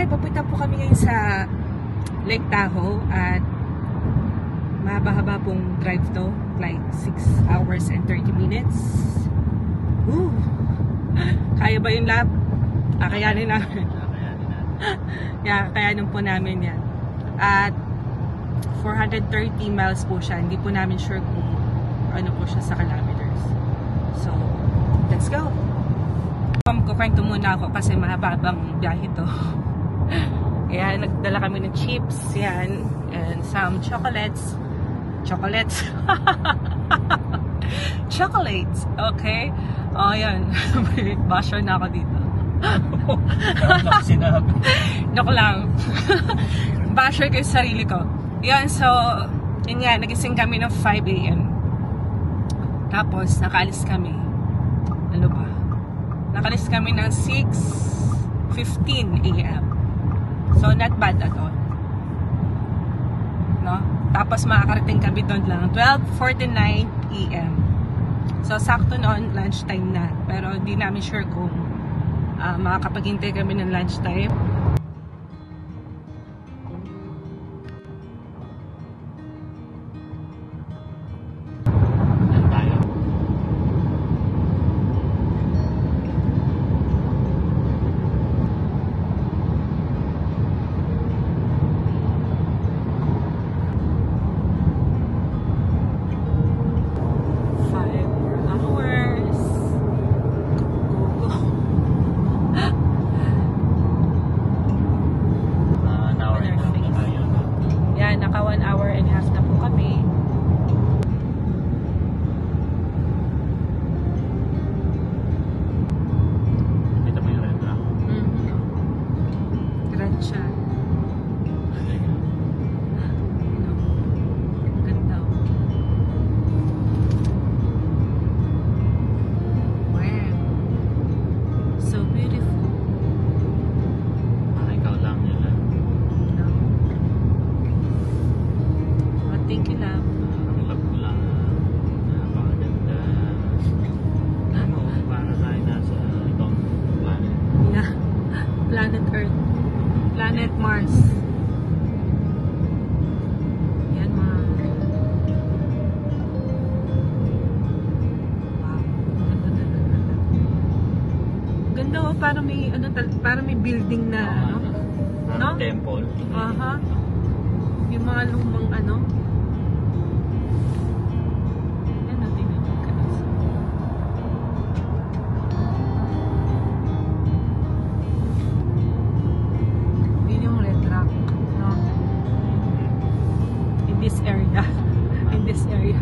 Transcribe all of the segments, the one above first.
papunta po kami ngayon sa Lake Tahoe at mahaba-haba pong drive to, like 6 hours and 30 minutes. Woo! Kaya ba yung lap? Kayanin namin. Yeah, kayanin po namin yan. At 430 miles po siya. Hindi po namin sure kung ano po siya sa kilometers. So, let's go! Kukwento muna ako kasi mahababang biyahe to. Kaya nagdala kami ng chips, yan, and some chocolates. Chocolates? Chocolates, okay? O, yan. Basher na ako dito. Joke lang. Basher ko yung sarili ko. Yan, so, yun nga, nagising kami ng 5 AM. Tapos, nakaalis kami. Ano ba? Nakalis kami ng 6:15 AM. So, not bad at all. No? Tapos, makakarating kami doon lang 12:49 AM. So, sakto noon, lunchtime na. Pero, hindi namin sure kung makakapaghintay kami ng lunchtime. Naka 1 hour and a half na po kami. Kita mo yung red rock? Red siya. Ganda. Wow. So beautiful. Ikaw lang nila. Thank you, love. Ang love ko lang. Napakaganda. Ano, para tayo nasa ibang planet. Yeah. Planet Earth. Planet Mars. Yan, Mars. Wow. Ganda oh, para may ano, para may building na ano. No? Temple. Aha. Yung mga lumang ano. In this area.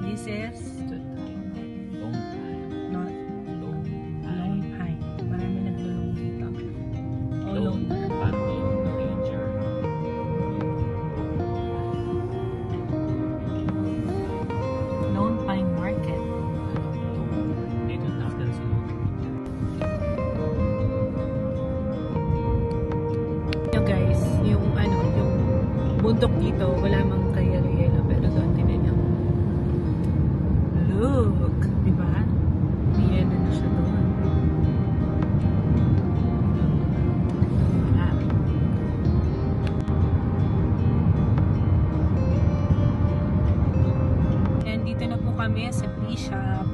This is Lone Pine. not Lone Pine. Marami naglulong dito. Oh, Lone Pine. Lone Ranger. Lone Pine Market. Dito natin sila. Guys, yung ano, yung bundok dito, wala mang kayelo-yelo, pero doon tinan niyo. Look, di ba? May yelo na siya doon. Wala. And dito na po kami sa Bishop.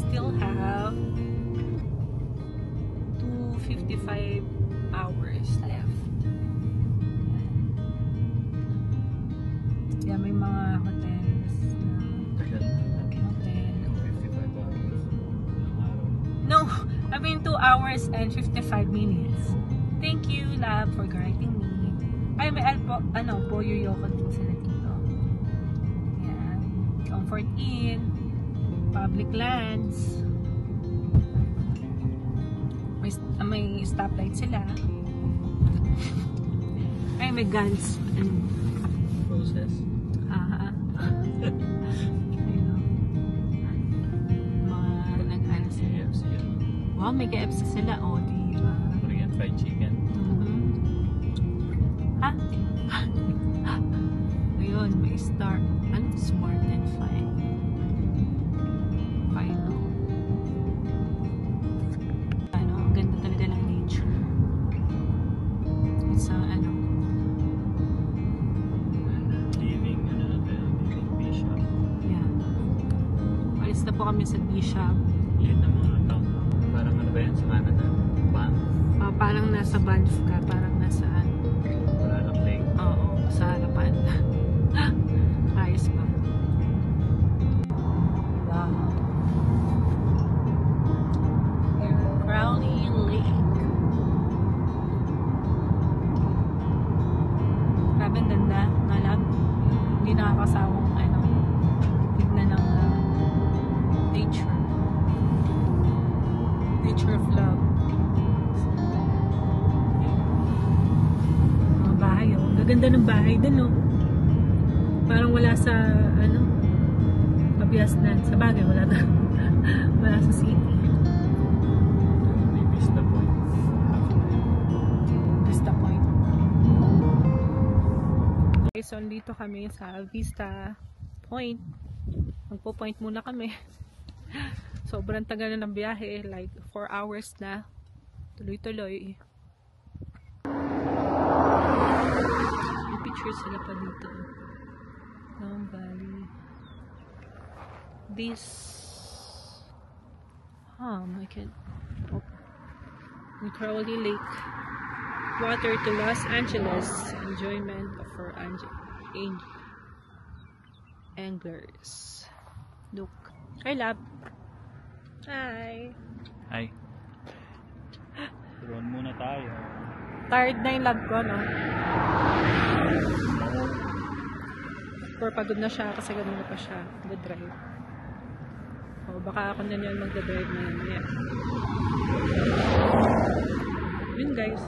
Still have 255 hours left. Yeah, may mga hotels na hotel. No, I mean 2 hours and 55 minutes. Thank you, love, for guiding me. Ay, may Pollo Yoko din sila dito. Yeah. Comfort Inn. Public lands. May stoplight sila. Ay, may guns. Process. Mga nag-ano sila. Wow, may KFC sila. O, diba? Korean fried chicken. Ha? Yun, may star. Ano? Smart and fine. Final. Ano, ang ganda talaga ng nature. It's a, ano, Living Bishop. yeah. Alis na po kami sa Bishop. Liit na mga town. Parang ano ba yan sa Canada? Banff? Parang nasa Banff ka, parang nasa ano. Wala lang lake. Oo, sa harapan. Ayos pa. Wow. Crowley Lake. Grabe, ang ganda. Nalab. Hindi nakakasawang ano, tignan ng nature. Nature of love. Mga bahay, oh. Gaganda ng bahay din, oh. Parang wala sa, ano, Pabiasnan. Sa bagay, wala na. Wala sa city. May Vista Point. Vista Point. Okay, so dito kami sa Vista Point. Magpo-point muna kami. Sobrang tagal na ng biyahe. Like 4 hours na. Tuloy-tuloy. May picture sila pa dito. Long Valley. This I can Crowley Lake. Water to Los Angeles. Enjoyment for anglers. Look. Hi, lab. Hi. Hi. Turuan muna tayo. Tired na yung lab ko, no? Or pagod na siya kasi ganun pa siya. Mag-drive. O baka ako na niyan mag-drive na yun. Yeah. Yun guys.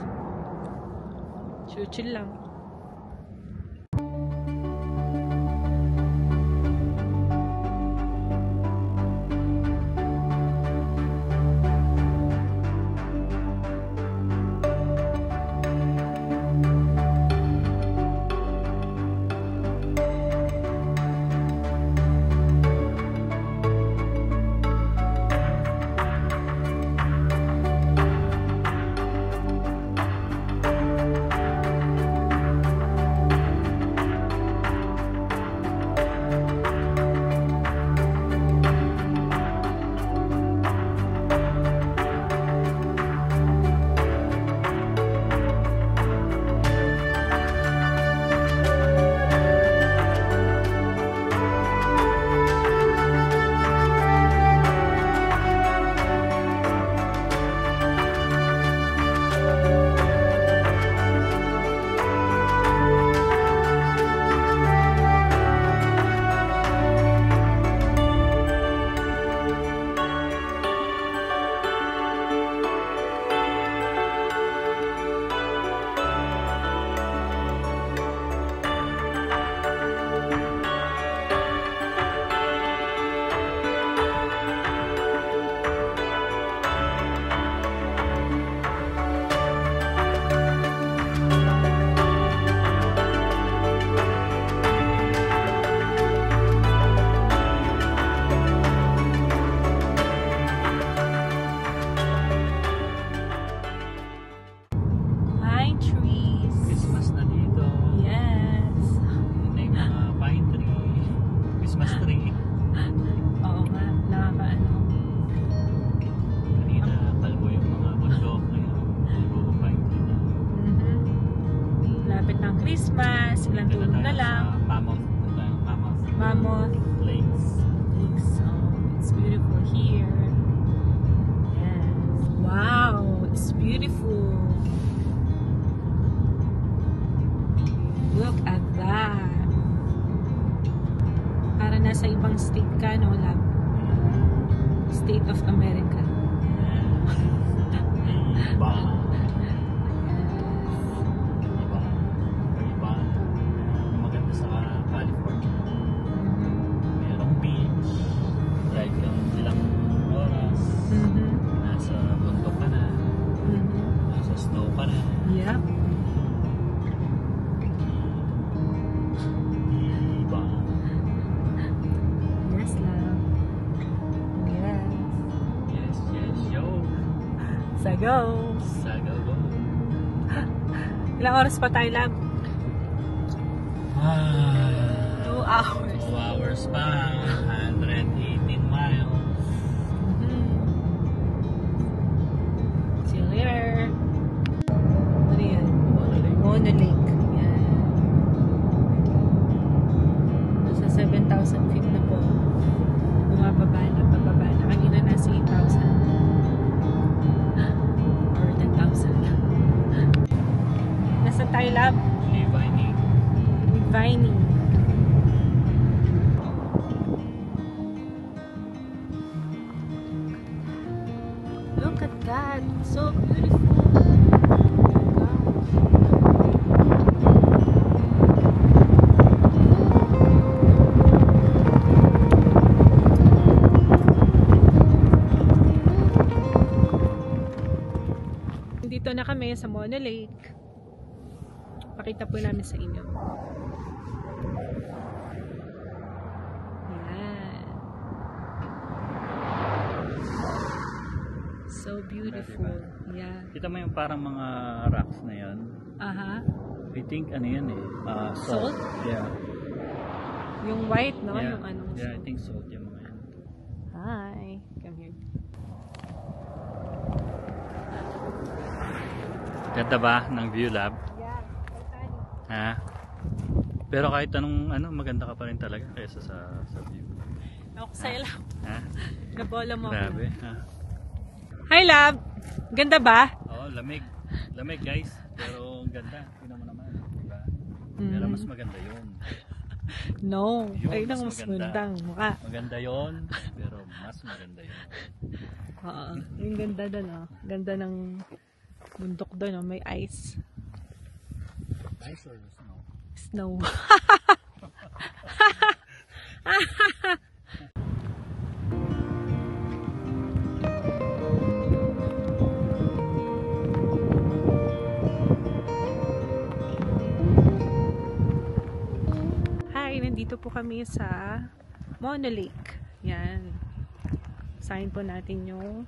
Chill lang. Christmas, ilang tulog na lang. Mammoth Lakes. Oh, it's beautiful here. Yes. Wow, it's beautiful. Look at that. Para nasa ibang state ka, no, lab? State of America. Yep. go. Saga go. Ilang oras pa tayo, lab? 2 hours. 2 hours pa. 118 miles. See you later. Ano yan? Monolake. Mono Lake. Yan. Nasa 7,000 feet na po. Bumababa na, pababa na. Kanina nasa 8,000. Or 10,000. Nasa tayo, lab? Vining. Vining. Look at that. So beautiful. Dito na kami sa Mono Lake. Pakita po namin sa inyo. Yan. So beautiful. Yeah. Kita mo yung parang mga rocks na yan. Aha. I think ano yan eh. Salt? Yeah. Yung white, no? Yeah. Yung anong Yeah, I think salt yung mga yan. Hi. Come here. Ganda ba ng view, lab? Yeah. Ha? Pero kahit anong maganda ka pa rin talaga kaysa sa view. Ako sa'yo lang. Ha? Nabola mo ako. Grabe. Ha? Hi, lab! Ganda ba? Oo, lamig. Lamig, guys. Pero ganda. Tingnan mo naman. Diba? Pero mas maganda yun. No. Yun, Ay, nang mas mas maganda. magandang mukha. Maganda yun. Pero mas maganda yun. Oo. Yung ganda doon, oh. Ganda ng bundok doon, oh. May ice. Ice or snow? Snow. Hi, nandito po kami sa Mono Lake. Yan. Sign po natin yung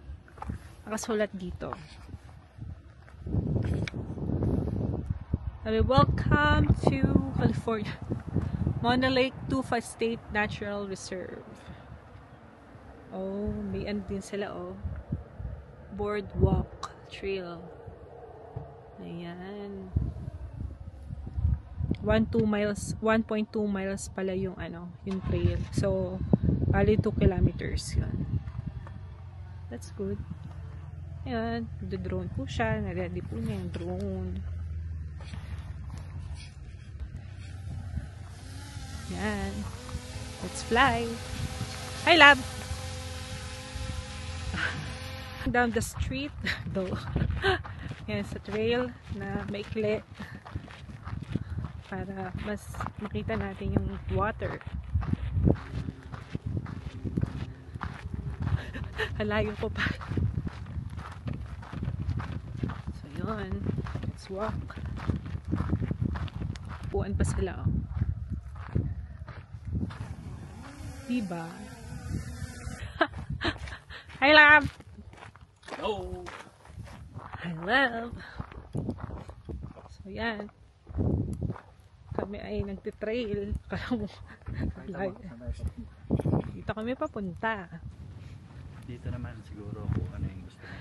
nakasulat dito. Welcome to California. Mono Lake Tufa State Natural Reserve. Oh, may ano din sila, oh. Boardwalk Trail. Ayan. 1.2 miles pala yung yung trail. So, bali 2 kilometers yun. That's good. Ayan, drone po siya. Ready po niya yung drone. Yan. Let's fly. Hi, lab! Down the street. Though. Yan, sa trail na maikli. Para mas makita natin yung water. Halayo ko pa. So, yun. Let's walk. Puan pa sila, oh. Diba? Hi, lab! Oh! Hi, lab! So, yan. Kami ay nagtitrail. Dito kami papunta. Dito naman siguro kung ano yung gusto mo.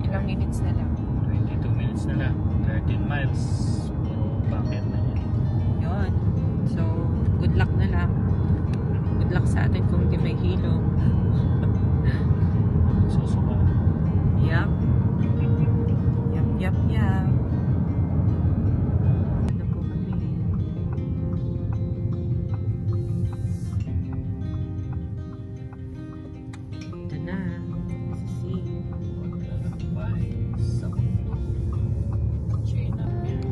Ilang minutes na lang. 22 minutes na lang. 13 miles. Puro bakit na yan. Yun. So, good luck na lang. Good luck sa atin kung di may hilo. Susuka. Yup. Yup. Ano po kami? Ito na. See. Maglalakbay sa mundo. Chain up yan.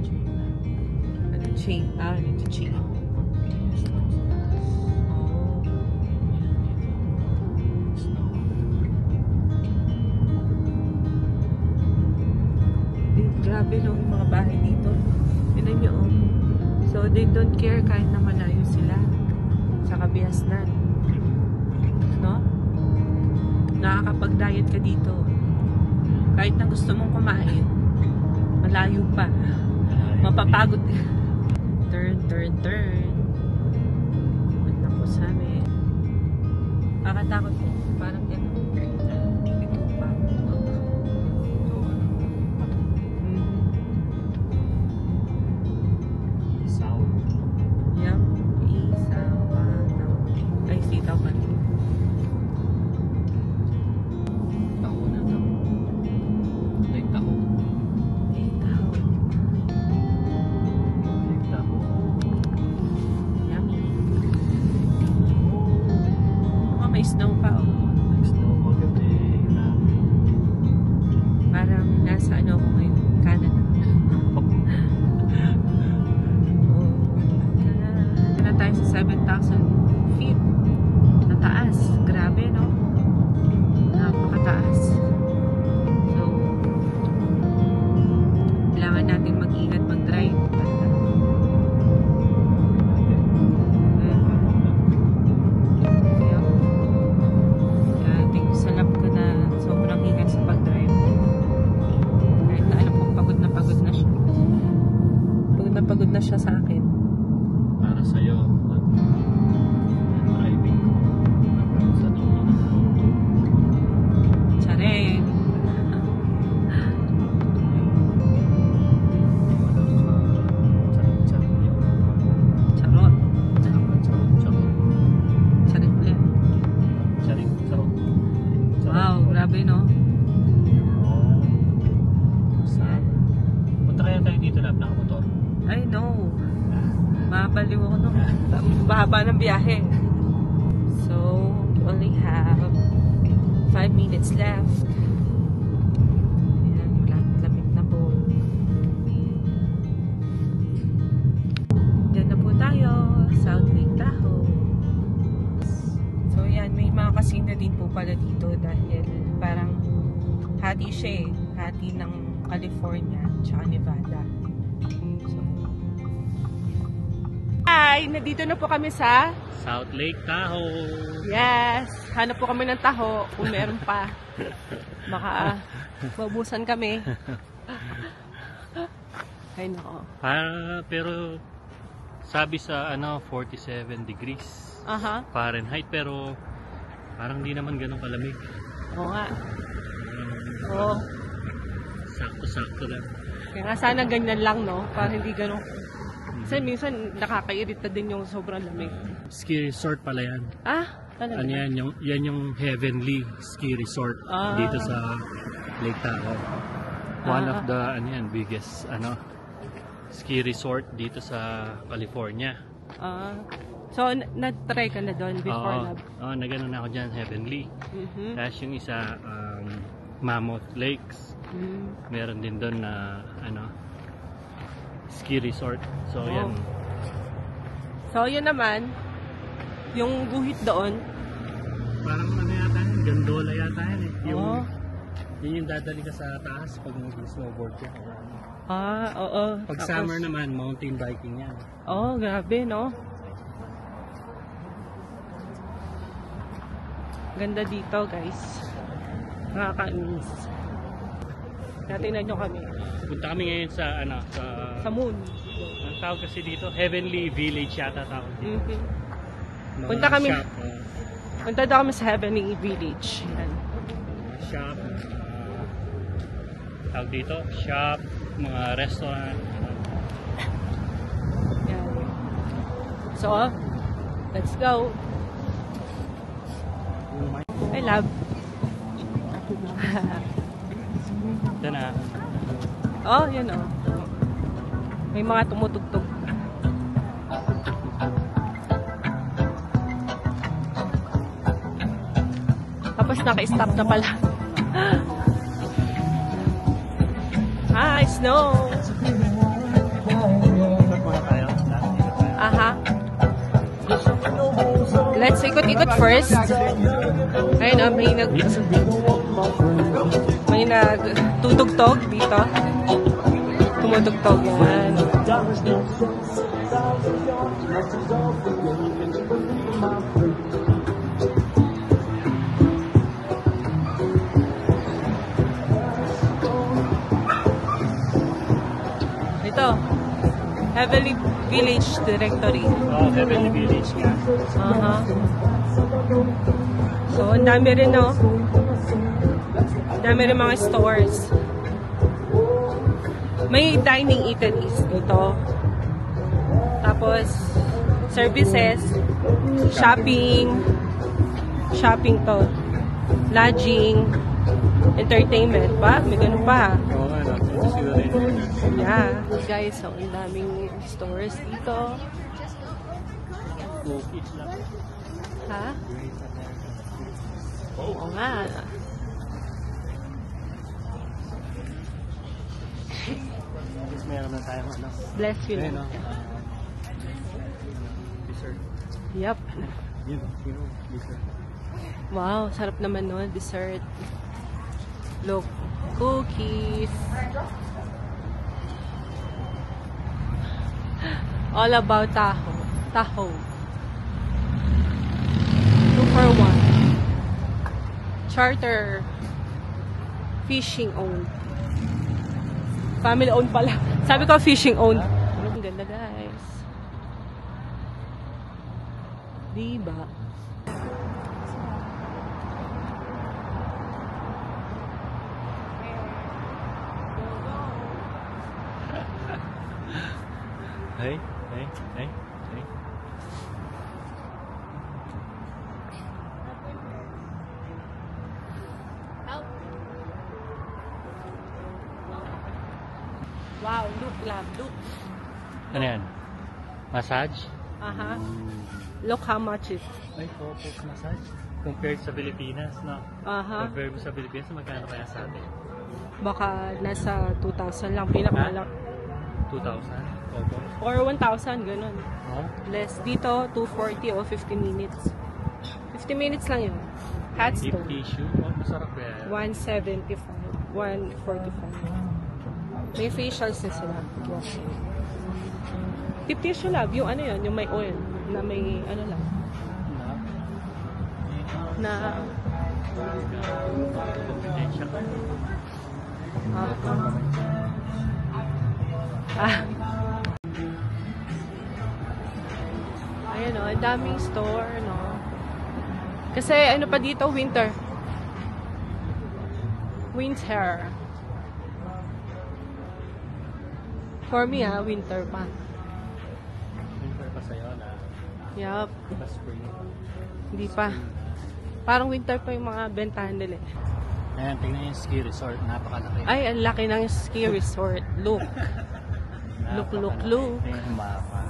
Chain up. Ano chain? Ito chain. Yes, Oh. snow. Grabe no, yung mga bahay dito. Tignan nyo, oh. So, they don't care kahit na malayo sila sa Kabiasnan. No? Nakakapag-diet ka dito. Kahit na gusto mong kumain, malayo pa. Mapapagod ka. Turn. Wala ko sa amin. Nakatakot ko. Parang gano'n. Dito pa. South. Yup. Ay, sitaw pa. Taho na to. Like taho. Sitaw. Like taho. Yummy. Baka may snow pa, oh. Like snow magabi na. Parang nasa ano ko ngayon, Canada. Oh, Canada. Na tayo sa 7,000 feet. Na taas. Grabe, no? Napakataas. So, kailangan natin mag-ingat mag-drive. Kaya thank you sa lap ko na sobrang ingat sa pag-drive. Kahit na alam kong pagod na siya. Pagod na siya sa akin. Para sa'yo. Ang driving ko. Sa dulo ng mundo. Tsare. Charik yun. Charot. Charot. Charit ulit. Charik. Wow, grabe, no? Punta kaya tayo dito na nakamotor. I know. Mabaliw ako, no? Bahaba ng biyahe. So, we only have 5 minutes left. Ayan, lamig na po. Diyan na po tayo, South Lake Tahoe. So, yan, may mga casino din po pala dito dahil parang hati siya eh. Hati ng California tsaka Nevada. So, hi! Nandito na po kami sa South Lake Tahoe. yes! Hanap po kami ng taho kung meron pa. Baka maubusan kami. Ay nako. Pero sabi sa 47 degrees Aha. Fahrenheit, pero parang di naman ganun kalamig. Oo nga. Oo. Sakto-sakto lang. Kaya nga sana ganyan lang, no? Para hindi ganun. Kasi minsan nakakairita din yung sobrang lamig. Ski resort pala yan. Ah, talaga? Ano yan yung Heavenly Ski Resort dito sa Lake Tahoe. One of the biggest ski resort dito sa California. So, na-try ka na doon before? Oo, nagano na ako dyan, Heavenly. Tapos yung isa, Mammoth Lakes. Meron din doon na ski resort. So, yan. So, yun naman, yung guhit doon. Parang yata yun, gondola yata yan eh. Yun yung dadali ka sa taas pag nag-snowboard ka. Oo. Pag summer naman, mountain biking yan. Grabe, no? Ganda dito, guys. Nakakainis. Natingnan nyo kami. Punta kami ngayon sa Sa moon. ang tawag kasi dito, Heavenly Village yata tawag dito. Punta kami. Punta daw kami sa Heavenly Village. Yan. shop, tawag dito, shop, mga restaurant. Yan. So, let's go. I love. Ito na. Oh, yan oh. May mga tumutugtog. Tapos naka-stop na pala. Hi, snow! Aha. Let's ikot-ikot first. Ayun oh, may nagtutugtog dito. Tumutugtog yan. Ito, Heavenly Village Directory. Oh, Heavenly Village nga. Aha. So, ang dami rin, no? Ang dami rin mga stores. May dining eateries dito. Tapos, services, shopping to, lodging, entertainment pa. May ganun pa. Oo, ano, siguro rin. Yeah. Guys, so, ang daming stores dito. Cookies lang. Ha? Oo nga. Tapos meron na tayong ano. Bless you. Ayun, no? Dessert. Yup. Yun, dessert. Wow, sarap naman nun. Dessert. Look, cookies. All about Tahoe. Tahoe. 2 for 1. Charter. Fishing owned. Family owned pala. Sabi ko fishing owned. Ang ganda guys. Diba? Hey. Wow, look love, look. Ano yan? Massage? Aha. Look how much it. Ay, focus massage. Compared sa Pilipinas, no? Aha. Compared mo sa Pilipinas, magkano kaya sa atin? Baka nasa 2,000 lang pinakamalak. 2,000? Opo. Or 1,000, ganun. Oh? Less. Dito, 240 o 50 minutes. 50 minutes lang yun. Hot Deep stone. tissue? Oh, masarap kaya. 175. 145. May facials na sila. Yes. Deep tissue lab. Yung ano yun, yung may oil. Na may ano lang. Na Confidential. Ayan o, ang daming store, no? Kasi ano pa dito, winter. Winter. For me, winter pa. Winter pa sa'yo na. Yup. Pa spring. Hindi pa. Parang winter pa yung mga bentahan nila. Ayan, tingnan yung ski resort. Napakalaki. Ay, ang laki ng ski resort. Look. Look. Tingnan yung mapa.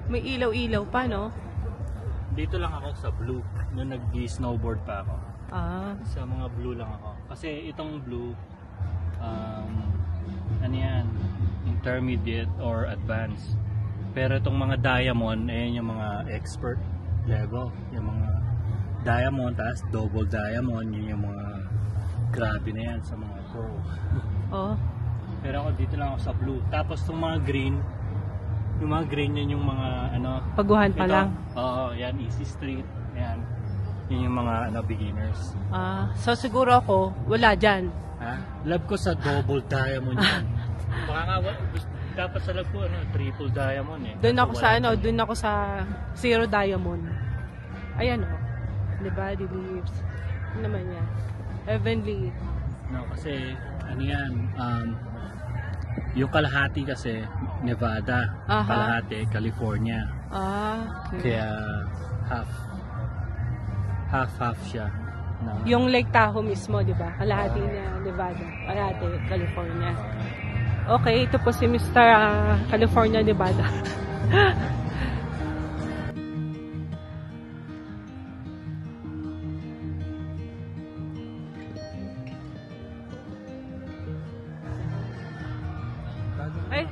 May ilaw-ilaw pa, no? Dito lang ako sa blue. Noong nag-snowboard pa ako. Ah. Sa mga blue lang ako. Kasi itong blue, ano yan, intermediate or advanced. Pero itong mga diamond, ayan yung mga expert level. Yung mga diamond, tapos double diamond, yun yung mga grabe na yan sa mga pro. Oh. Pero ako dito lang ako sa blue. Tapos itong mga green, yung mga green yan yung mga ano. Paguhan pa ito, lang. Oo, yan, easy street. Yan. Yun yung mga ano, beginners. Ah, so siguro ako, wala dyan. Ha? Love ko sa double diamond yan. Baka nga, Dapat sa po, triple diamond eh. Doon ako sa doon ako sa Zero Diamond. Ayan oh. 'Di ba? The leaves. Ano naman yan? Heavenly. No, kasi ano yan, yung kalahati kasi Nevada, Aha. kalahati California. Okay. Kaya half siya. No. Yung Lake Tahoe mismo, 'di ba? Kalahati niya Nevada, kalahati California. Okay, ito po si Mr. California, Nevada. Ay!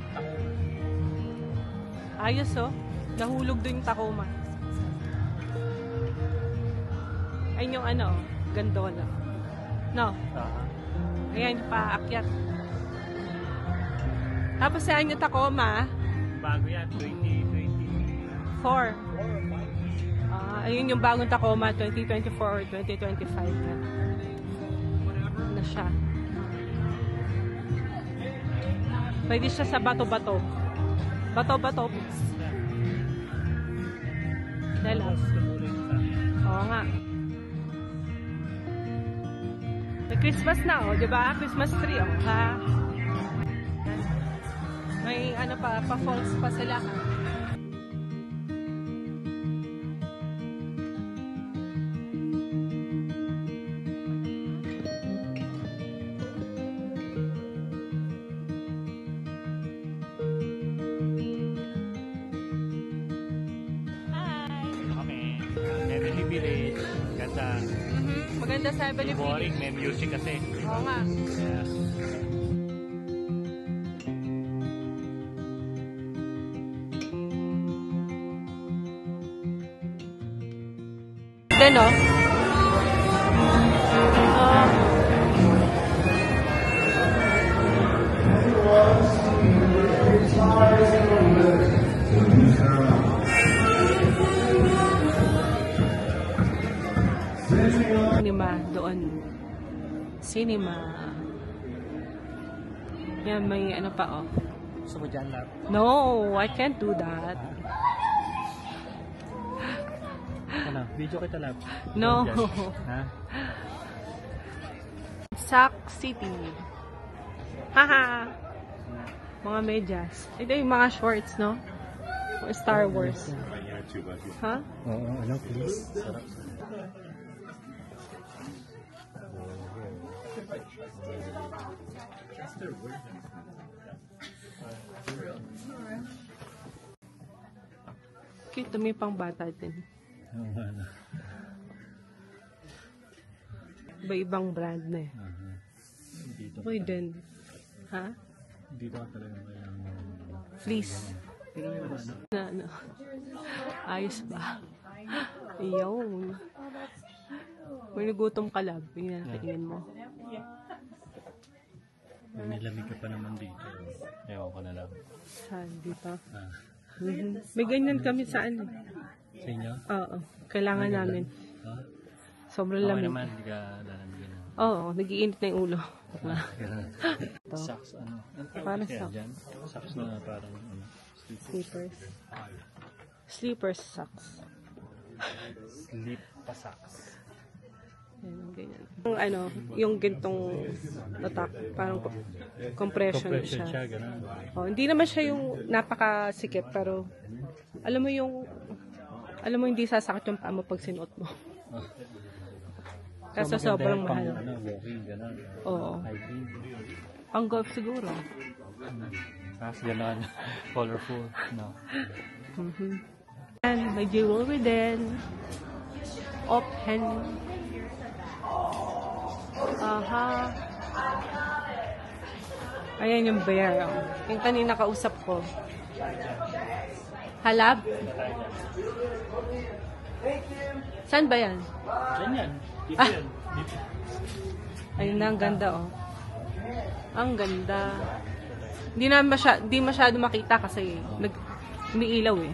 Ayos oh. Nahulog doon yung Tacoma. Ayun yung gondola. No? Ayan, paakyat. Tapos saan yung Tacoma? Bago yan, 2024. Ayun yung bagong Tacoma, 2024 or 2025. Ano siya? Pwede siya sa bato-bato. Bato-bato. Dalas. Oo nga. May Christmas na, oh, diba? Christmas tree, oh, ha? May pa-falls pa sila. Heavenly Village, ganda. Maganda sa Heavenly Village. Boring, may music kasi. Oo nga. Yeah. Then, oh. Cinema doon. Cinema. Yan, may pa, oh. Gusto mo dyan lang? No, I can't do that. Video kita lang. No. Ha? Sac City. Haha. Mga medyas. Ito yung mga shorts, no? Star Wars. Ha? Oo, please. Sarap. Cute, may pang bata din. Iba-ibang brand na eh. Dito. Uy, din. Ha? Dito ka talaga kaya. Fleece. Ayos ba? Iyaw. May nagutom ka lang. Tingnan mo. May nilamig ka pa naman dito. Ewan ko na lang. Saan? Dito? May ganyan kami saan. Sa inyo? Oo. Kailangan namin. Ha? Sobrang Okay lamig. naman, hindi ka lalamigan. Oo. Nag-iinit na yung ulo. Socks, Para kaya socks. dyan? Socks na parang Sleepers. Sleepers socks. Sleep pa socks. Yan, ganyan. Yung gintong tatak, parang compression siya. Ganun. Oh, hindi naman siya yung napakasikip, pero alam mo hindi sasakit yung paa mo pag sinuot mo. Kasi So, sobrang maganda mahal. walking, ganun. Oo. Hiking. Pang golf siguro. Tapos ganun. Colorful. No. And may jewelry din. Open. Aha. Ayan yung bear. Oh. Yung kanina kausap ko. Halab? Saan ba yan? Diyan yan. Dito yan. Dito. Ayun na, ang ganda oh. Ang ganda. Hindi masyado makita kasi umiilaw eh.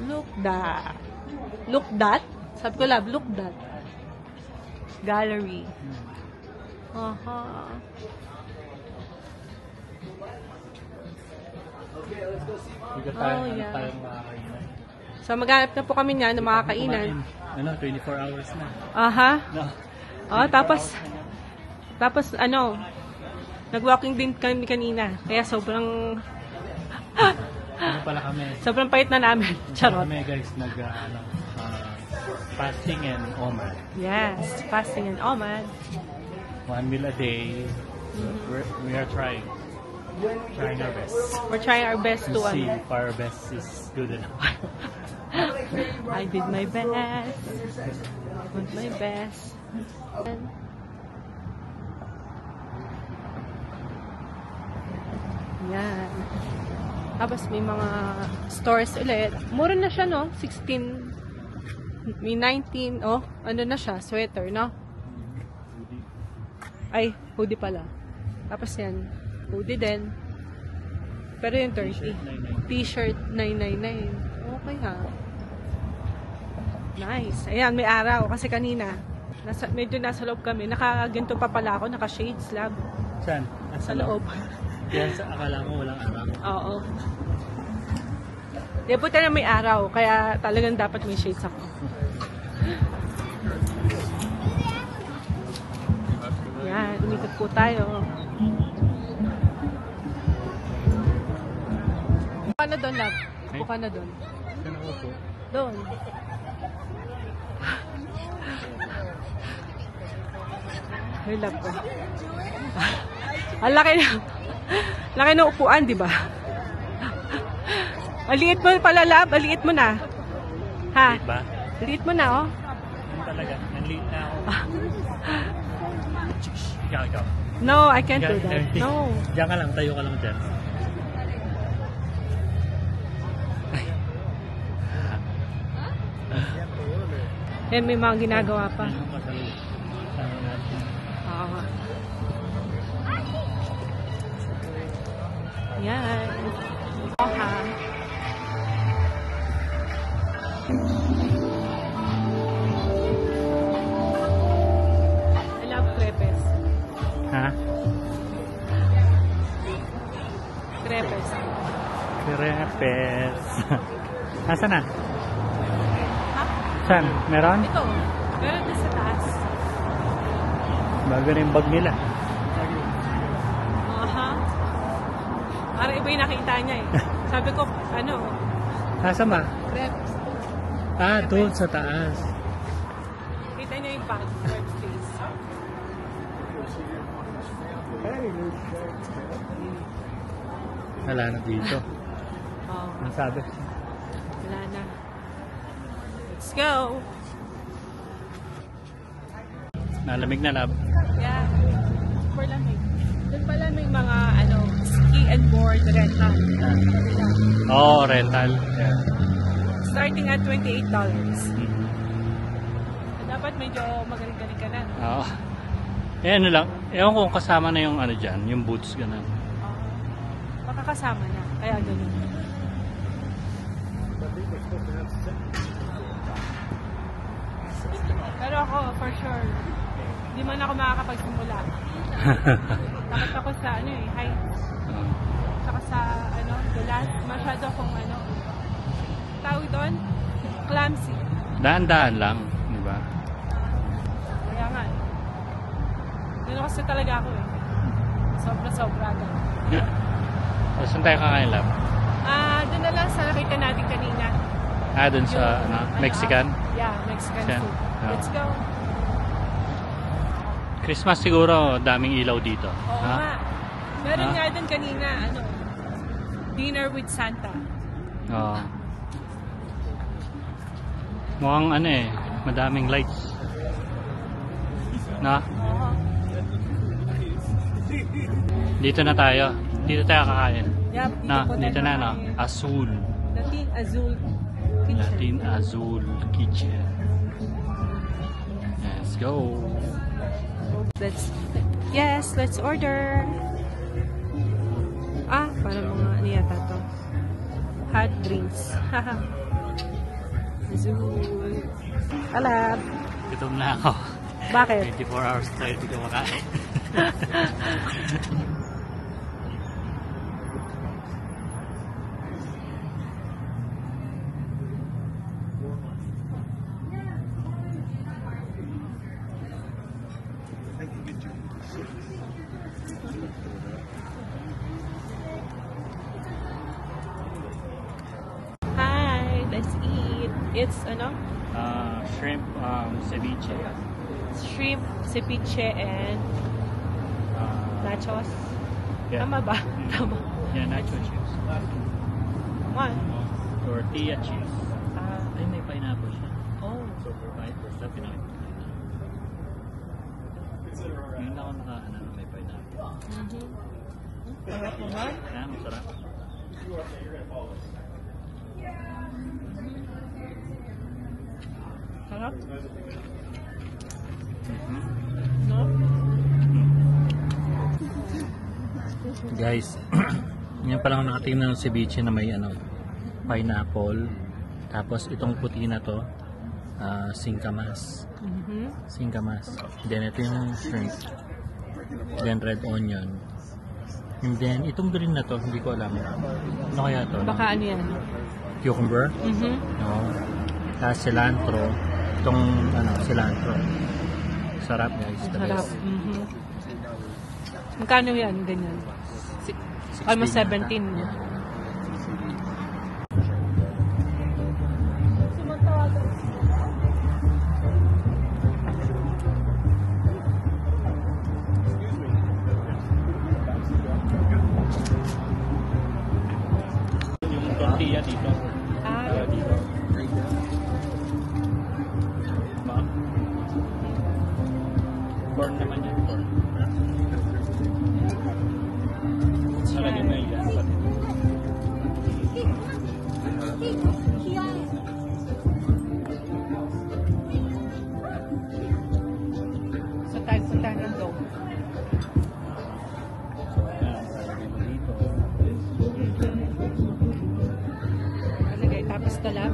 Look that. Look that? Sabi ko love, look that. Gallery. Aha. Bigat tayo, Oh, yeah. tayong makakainan. So maghanap na po kami niya ng mga kainan. Ano, 24 hours na. Aha. No. Oh, tapos ano, nag-walking din kami kanina. Kaya sobrang Ano pala kami? sobrang pait na namin. Charot. Kami guys, fasting and OMAD. Yes, fasting and OMAD. 1 meal a day. We are trying our best. We're trying our best To to see if our best is good enough. I did my best. Did my best. Yan. Tapos may mga stores ulit. Mura na siya, no? 16. May 19. Oh, ano na siya? Sweater, no? Ay, hoodie pala. Tapos yan. Hoodie din. Pero yung 30. T-shirt, 999. Okay ha. Nice. Ayan, may araw. Kasi kanina, medyo nasa loob kami. Nakaganto pa pala ako. Naka-shades lab. Saan? Sa loob. Yan sa akala mo walang araw. Oo. Di buti na may araw. Kaya talagang dapat may shades ako. Yan. Umikot po tayo. Upo ka na doon, lab. Upo ka na doon. Saan ako po? Doon. Ay, love ko. Ang laki na. Laki ng upuan, di ba? Aliit mo pala, love. Aliit mo na. Ha? Liit ba? Aliit mo na, oh. Yan talaga. Nanliit na ako. Ikaw. No, I can't do that. Everything. No. Diyan ka lang. Tayo ka lang dyan. Yan, may mga ginagawa pa. Ano pa sa loob? Sama natin. Oo. Yan. Oha. I love crepes. Ha? Crepes. Crepes. Nasaan na? Ha? Saan? Meron? Ito. Meron din sa taas. Bago na yung bag nila. Aha. Para iba yung nakita niya eh. Sabi ko, ano, Nasaan ba? crepes. Ah, doon sa taas. Kita niya yung bag. Crepes face. Wala na dito. Oo. Ang sabi? Wala na. Let's go! Nalamig na lab. Yeah. Super lamig. Doon pala may mga, ano, ski and board rental. Oh, rental. Yeah. Starting at $28. Mhm. Dapat medyo magaling-galing ka na. Oo. Eh ano lang, ewan kung kasama na yung ano dyan, yung boots ganun. Baka kasama na. Kaya ganun. Pero ako, for sure, hindi man ako makakapagsimula. Takot ako sa, ano eh, height. Saka sa, ano, the last, masyado akong, ano, tawag doon, clumsy. Daan-daan lang, di ba? Kaya nga, eh. Ganun kasi talaga ako eh. Sobra-sobra agad. So, saan tayo kakain lab? Doon na lang sa nakita natin kanina. Ah, dun sa Yung, Mexican? Yeah, Mexican Yan. food. Oh. Let's go. Christmas siguro, daming ilaw dito. Oo Ha? nga. Meron Ha? nga din kanina, ano, Dinner with Santa. Oo. Mukhang ano eh, madaming lights. Na? Oo. Dito na tayo. Dito tayo kakain. Yep, Na, po tayo dito na, no? kakain. Azul. Latin Azul Kitchen. Latin Azul Kitchen. Let's go. Let's order. Para mga ano yata to. Hot drinks. Azul. Alap. Gutom na ako. Bakit? 24 hours tayo dito makain. let's eat. It's ano? Shrimp ceviche. Shrimp, ceviche, and nachos. Yeah. Tama ba? Tama. Yeah, nacho chips. One. Tortilla chips. Ay, may pineapple siya. Oh. Basta Pinoy. Ngayon ako nakaano na may pineapple. Sarap naman. Yeah, masarap. Sarap. No? Guys, yan pa lang nakatingin ng ceviche na may ano, pineapple. Tapos itong puti na to, singkamas. Singkamas. Then ito yung shrimp. Then red onion. And then itong green na to, hindi ko alam. Ano kaya to? Baka ano yan? Cucumber? No. Tapos cilantro. Itong ano, cilantro. Sarap guys. The Sarap. best. Magkano yan? Ganyan. Almost 17. Yeah. Yung tortilla dito. Dito. Ba? Corn naman yan. Corn. Nalagyan na yan. So tayo punta ng dome. Alagay. Tapos talab,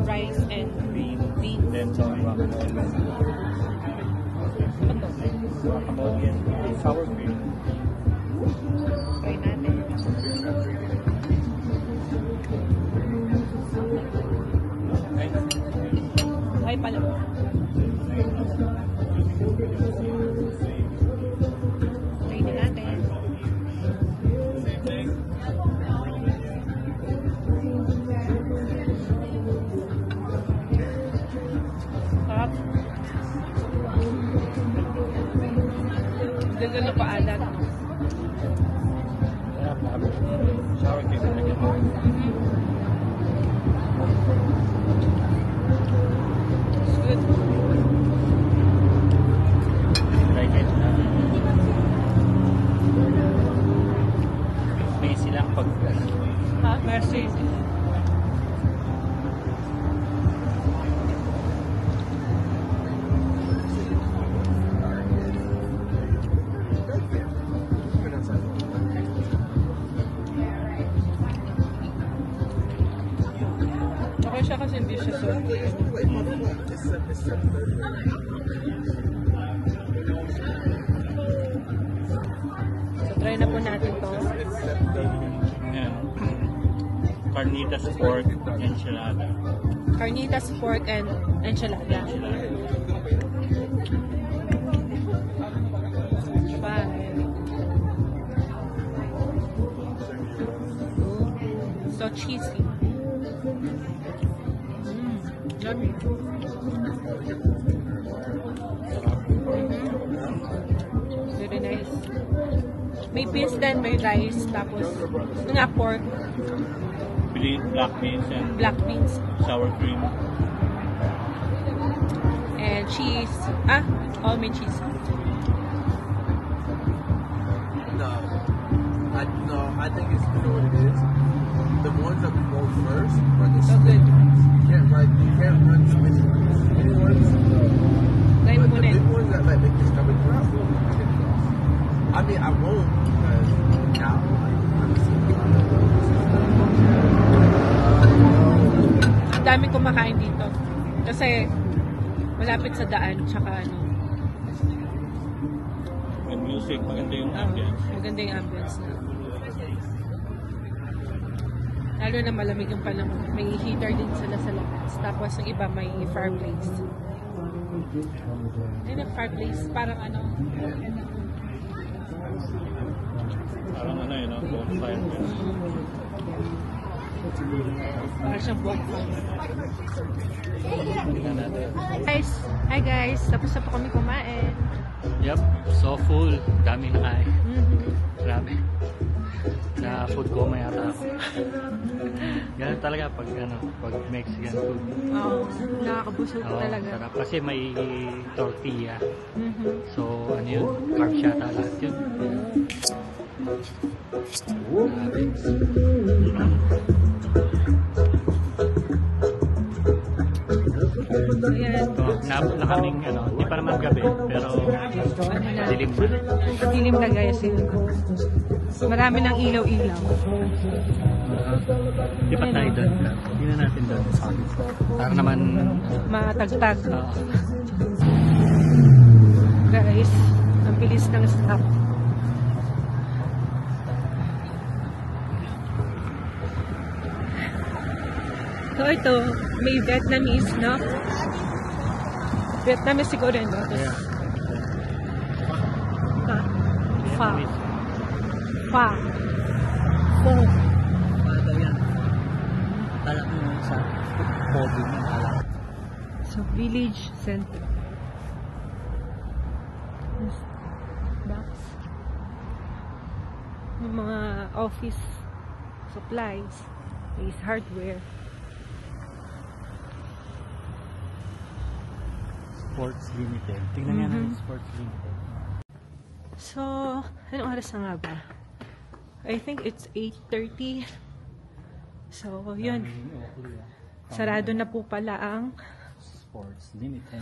rice, and beans. Then some guacamole. Ano to? Guacamole and sour cream. Try natin. Ay pala. Try na natin. Sarap. Hindi gano'n paalat. Sour cream. It's good. Like it. May silang pag... Ha? Merci. Okay siya kasi hindi siya so. So try na po natin to. Yan. Carnitas pork enchilada. Carnitas pork and enchilada. Bye. So cheesy. Yummy. Very nice. May beans then may rice, tapos nga pork, Black beans and black beans, sour cream. and cheese. Oh, may cheese. No, I think it's, you know what it is? The ones that we go first are the So slim good. ones. You can't run skinny ones. Skinny ones, Try but mo the na. big ones that like make your stomach drop, I mean, I won't because now I'm seeing Ang daming kumakain dito. Kasi malapit sa daan, tsaka ano, And music, maganda yung ambience. maganda yung ambience na. Lalo na malamig yung panahon. May heater din sila sa labas. Tapos yung iba may fireplace. Ay, fireplace. Parang ano, Parang ano yun, bonfire. Para siyang buwan. Tingnan natin. Guys, hi guys. Tapos na po kami kumain. Yep, so full. Dami na kain. Grabe. Na food coma yata ako. Ganun talaga pag Mexican food. Oo, nakakabusog Oo, talaga. sarap. Kasi may tortilla. So, ano yun? Carb yata lahat yun. Grabe. So, yan. So, naabot na kaming, hindi pa naman gabi, pero dilim na. Dilim na guys. Marami ng ilaw-ilaw. Di pa tayo doon. Hindi na natin doon. Para naman, Matagtag. uh, Guys, ang bilis ng stop. So ito, may Vietnamese, no? Vietnamese siguro yun, no? yeah. Pha. Pha. Pho. Daw yan. Kala ko sa podium ng kala. So, village center. Box. Yung mga office supplies. Is hardware. Sports Limited. Tingnan nga natin Sports Limited. So, anong oras na nga ba? I think it's 8:30. So, yun. Sarado na po pala ang Sports Limited.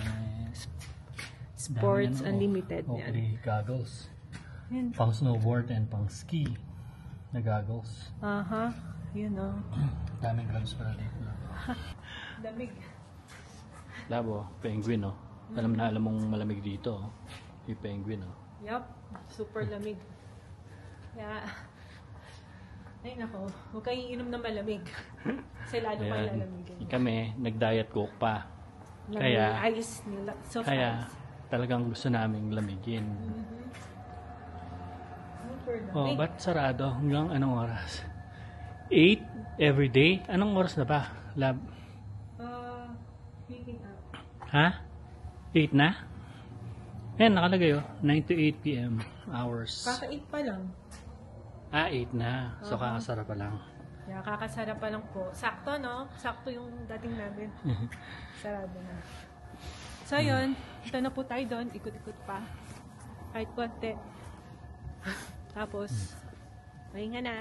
Sports Unlimited. Oakley goggles. Yan. Pang snowboard and pang ski na goggles. Aha. Yun o. Daming gloves pala dito. Lamig. Labo, penguin oh. Alam mong malamig dito oh. Yung penguin oh. Yup. Super lamig. Kaya, ay nako, huwag kayong inom na malamig. Kasi lalo pa Ayan. lalamigin. Kami, nag-diet coke pa. Kaya, ice nila. Soft Kaya, ice. talagang gusto naming lamigin. Super Oh, lamig. ba't sarado? Hanggang anong oras? 8 every day? Anong oras na ba, lab? Speaking up. Ha? 8 na? Ayan, nakalagay oh. 9 to 8 p.m. hours. Kaka-8 pa lang. 8 na. So, kakasara pa lang. Kaya kakasarap pa lang po. Sakto, no? Sakto yung dating namin. Sarado na. So, yun. Ito na po tayo doon. Ikot-ikot pa. Kahit konti. Tapos, mahinga na.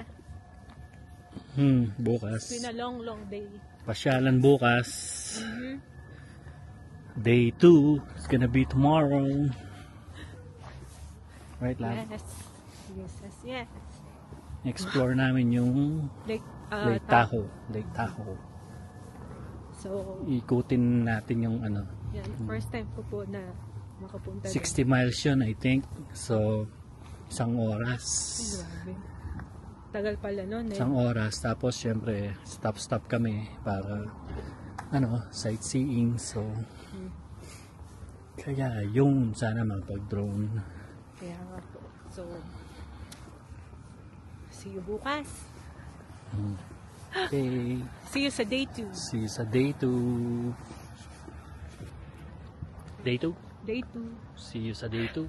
Bukas. It's been a long, long day. Pasyalan bukas. Day 2. It's gonna be tomorrow. Right, lab? Yes. Yes, yes, yes. Explore namin yung Like, Lake Tahoe. Lake Tahoe. So, Ikutin natin yung yan. First time ko po na makapunta 60 miles yun, I think. So, isang oras. Grabe. Tagal pala nun eh. Isang oras. Tapos, syempre, stop kami para, sightseeing. So, kaya yung sana mapag-drone. Kaya nga po. So, see you bukas. Okay. See you sa day 2. See you sa day 2. Day 2? Day 2. See you sa day 2.